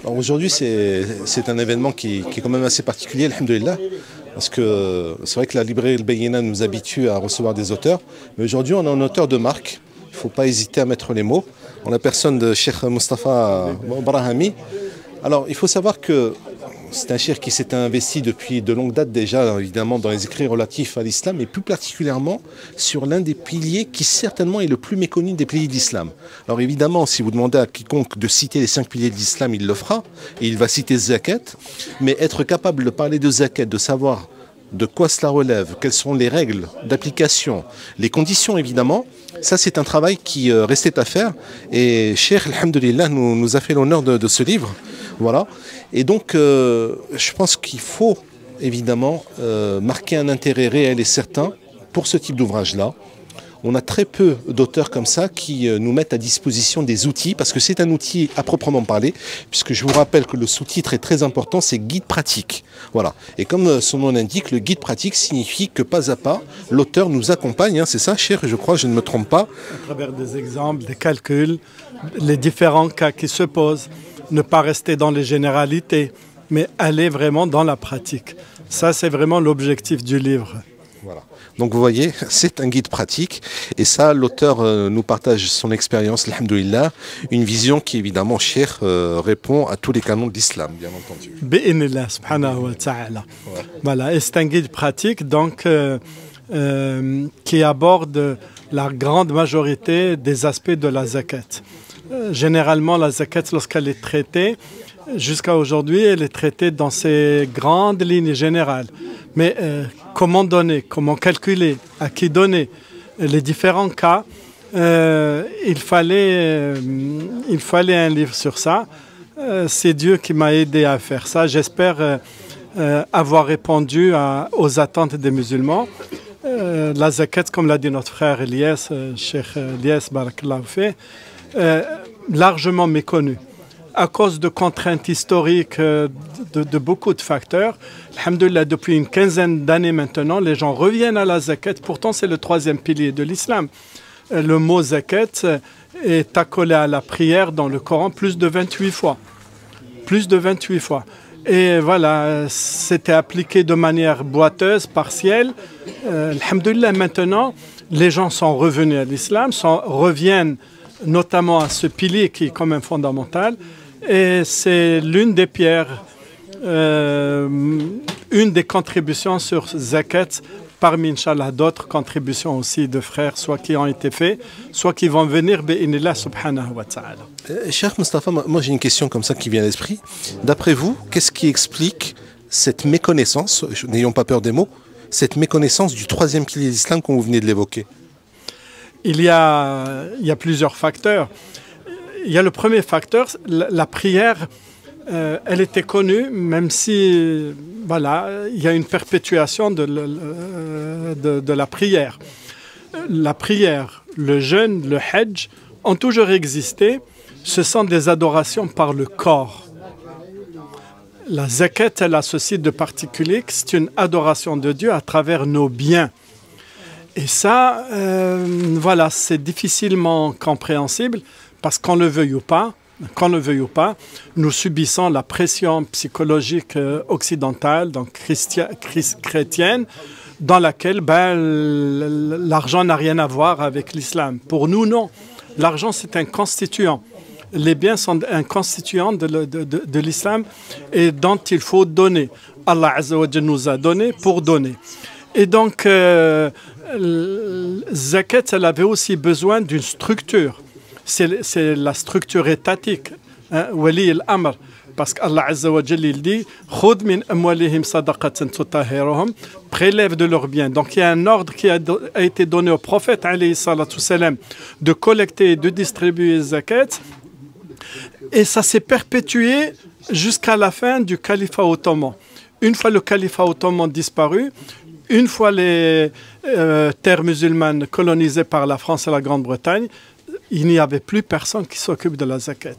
Aujourd'hui, c'est un événement qui est quand même assez particulier, alhamdoulilah, parce que c'est vrai que la librairie El Bayina nous habitue à recevoir des auteurs, mais aujourd'hui on a un auteur de marque, il ne faut pas hésiter à mettre les mots, en la personne de Cheikh Moustapha Brahami. Alors il faut savoir que c'est un cheikh qui s'est investi depuis de longue date déjà, évidemment, dans les écrits relatifs à l'islam, et plus particulièrement sur l'un des piliers qui certainement est le plus méconnu des piliers de l'islam. Alors évidemment, si vous demandez à quiconque de citer les 5 piliers de l'islam, il le fera, et il va citer zakat, mais être capable de parler de zakat, de savoir de quoi cela relève, quelles sont les règles d'application, les conditions évidemment, ça c'est un travail qui restait à faire, et Cheikh, alhamdoulilah, nous a fait l'honneur de ce livre. Voilà. Et donc, je pense qu'il faut évidemment marquer un intérêt réel et certain pour ce type d'ouvrage-là. On a très peu d'auteurs comme ça qui nous mettent à disposition des outils, parce que c'est un outil à proprement parler, puisque je vous rappelle que le sous-titre est très important, c'est guide pratique. Voilà. Et comme son nom l'indique, le guide pratique signifie que pas à pas, l'auteur nous accompagne, hein, c'est ça, cher, je crois, je ne me trompe pas. À travers des exemples, des calculs, les différents cas qui se posent. Ne pas rester dans les généralités, mais aller vraiment dans la pratique. Ça, c'est vraiment l'objectif du livre. Voilà. Donc vous voyez, c'est un guide pratique, et ça, l'auteur nous partage son expérience, alhamdoulilah, une vision qui, évidemment, cher, répond à tous les canons de l'islam, bien entendu. Bi'inillah, subhanahu wa ta'ala. Voilà, et c'est un guide pratique, donc, qui aborde la grande majorité des aspects de la zakat. Généralement, la zakat, lorsqu'elle est traitée, jusqu'à aujourd'hui, elle est traitée dans ses grandes lignes générales. Mais comment donner, comment calculer, à qui donner, les différents cas, il fallait un livre sur ça. C'est Dieu qui m'a aidé à faire ça. J'espère avoir répondu aux attentes des musulmans. La zakat, comme l'a dit notre frère Elias, Cheikh Elias Barakallahu Fih, largement méconnu à cause de contraintes historiques de beaucoup de facteurs. Alhamdoulilah, depuis une quinzaine d'années maintenant, les gens reviennent à la zakat. Pourtant, c'est le 3e pilier de l'islam. Le mot zakat est accolé à la prière dans le Coran plus de 28 fois. Plus de 28 fois. Et voilà, c'était appliqué de manière boiteuse, partielle. Alhamdoulilah, maintenant, les gens sont revenus à l'islam, reviennent notamment à ce pilier qui est quand même fondamental. Et c'est l'une des pierres, une des contributions sur zakat, parmi, Inch'Allah, d'autres contributions aussi de frères, soit qui ont été faites, soit qui vont venir, bi'inillah subhanahu wa ta'ala. Cheikh Moustapha, moi j'ai une question comme ça qui vient à l'esprit. D'après vous, qu'est-ce qui explique cette méconnaissance, n'ayons pas peur des mots, cette méconnaissance du 3e pilier de l'islam comme vous venez de l'évoquer? Il y a plusieurs facteurs. Il y a le premier facteur, la prière, elle était connue, même si voilà, il y a une perpétuation de la prière. La prière, le jeûne, le hajj ont toujours existé. Ce sont des adorations par le corps. La zakat, elle a ceci de particulier, que c'est une adoration de Dieu à travers nos biens. Et ça, voilà, c'est difficilement compréhensible parce qu'on le veuille ou pas, nous subissons la pression psychologique occidentale, donc chrétienne, dans laquelle l'argent n'a rien à voir avec l'islam. Pour nous, non. L'argent, c'est un constituant. Les biens sont un constituant de l'islam et dont il faut donner. Allah Azza wa Jalla nous a donné pour donner. Et donc, zakat, elle avait aussi besoin d'une structure. C'est la structure étatique, hein, wali al-amr. Parce qu'Allah Azza wa Jalla, il dit « Khud min amwalihim sadaqatan tutahhiruhum » prélève de leurs biens. Donc il y a un ordre qui a été donné au prophète alayhi salatu salam de collecter et de distribuer zakat. Et ça s'est perpétué jusqu'à la fin du califat ottoman. Une fois le califat ottoman disparu, une fois les terres musulmanes colonisées par la France et la Grande-Bretagne, il n'y avait plus personne qui s'occupe de la zakat.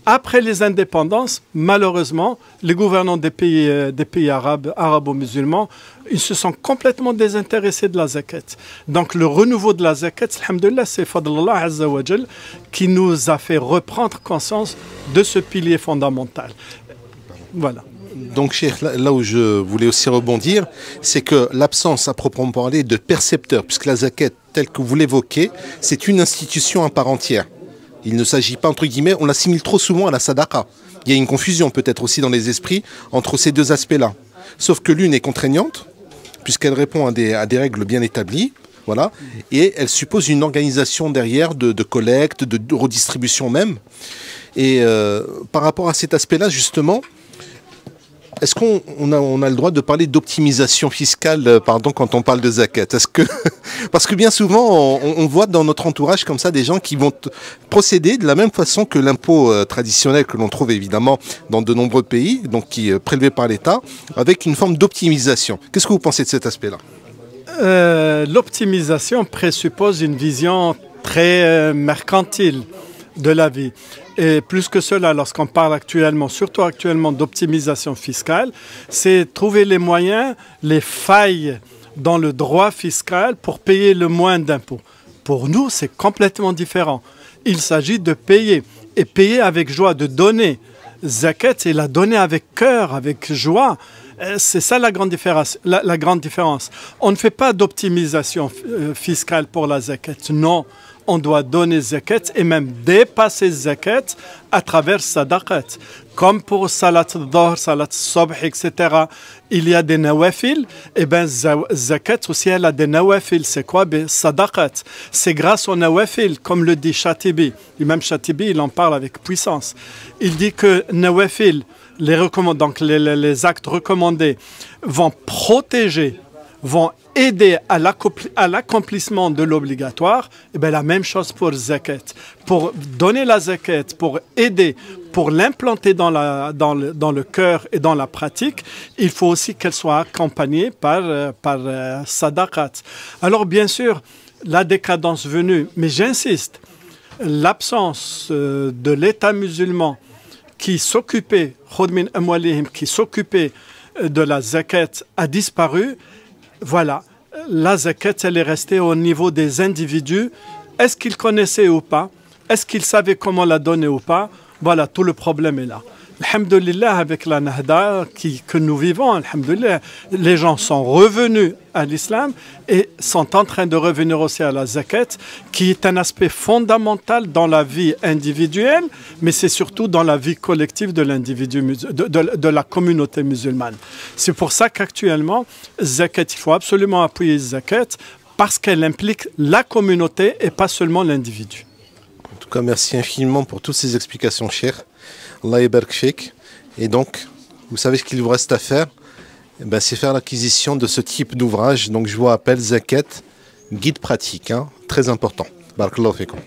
Après les indépendances, malheureusement, les gouvernants des pays arabo-musulmans, ils se sont complètement désintéressés de la zakat. Donc le renouveau de la zakat, alhamdoulilah, c'est Fadlallah Azza wa Jal qui nous a fait reprendre conscience de ce pilier fondamental. Voilà. Donc, Cheikh, là où je voulais aussi rebondir, c'est que l'absence à proprement parler de percepteurs, puisque la zakat, telle que vous l'évoquez, c'est une institution à part entière. Il ne s'agit pas, entre guillemets, on l'assimile trop souvent à la sadaqa. Il y a une confusion peut-être aussi dans les esprits entre ces deux aspects-là. Sauf que l'une est contraignante, puisqu'elle répond à des règles bien établies, voilà, et elle suppose une organisation derrière de collecte, de redistribution même. Et par rapport à cet aspect-là, justement, est-ce qu'on a le droit de parler d'optimisation fiscale, quand on parle de zakat? Parce que bien souvent, on voit dans notre entourage comme ça des gens qui vont procéder de la même façon que l'impôt traditionnel que l'on trouve évidemment dans de nombreux pays, donc qui est prélevé par l'État, avec une forme d'optimisation. Qu'est-ce que vous pensez de cet aspect-là? L'optimisation présuppose une vision très mercantile de la vie. Et plus que cela, lorsqu'on parle actuellement, surtout actuellement d'optimisation fiscale, c'est trouver les moyens, les failles dans le droit fiscal pour payer le moins d'impôts. Pour nous, c'est complètement différent. Il s'agit de payer, et payer avec joie, de donner. Zakat, c'est la donner avec cœur, avec joie. C'est ça la grande différence. On ne fait pas d'optimisation fiscale pour la zakat, non. On doit donner zakat et même dépasser zakat à travers sadaqat. Comme pour salat al-dhahr, salat al-subh, etc. Il y a des nawafil, et bien zakat aussi elle a des nawafil. C'est quoi? Sadaqat. C'est grâce aux nawafil, comme le dit Shatibi. L'imam Shatibi, il en parle avec puissance. Il dit que nawafil, les actes recommandés, vont protéger, vont aider à l'accomplissement de l'obligatoire, et bien la même chose pour zakat. Pour donner la zakat, pour aider, pour l'implanter dans le cœur et dans la pratique, il faut aussi qu'elle soit accompagnée par sadaqat. Alors bien sûr, la décadence venue, mais j'insiste, l'absence de l'État musulman qui s'occupait de la zakat a disparu. Voilà, la zakat, elle est restée au niveau des individus. Est-ce qu'ils connaissaient ou pas? Est-ce qu'ils savaient comment la donner ou pas? Voilà, tout le problème est là. Alhamdulillah, avec la Nahda que nous vivons, alhamdulillah, les gens sont revenus à l'islam et sont en train de revenir aussi à la zakat, qui est un aspect fondamental dans la vie individuelle, mais c'est surtout dans la vie collective de l'individu, de la communauté musulmane. C'est pour ça qu'actuellement, zakat, il faut absolument appuyer zakat parce qu'elle implique la communauté et pas seulement l'individu. En tout cas, merci infiniment pour toutes ces explications, chères. Allah yabarak fik. Et donc, vous savez ce qu'il vous reste à faire, c'est faire l'acquisition de ce type d'ouvrage. Donc, je vous rappelle, Zakat, guide pratique, très important. Barakallahu fikum.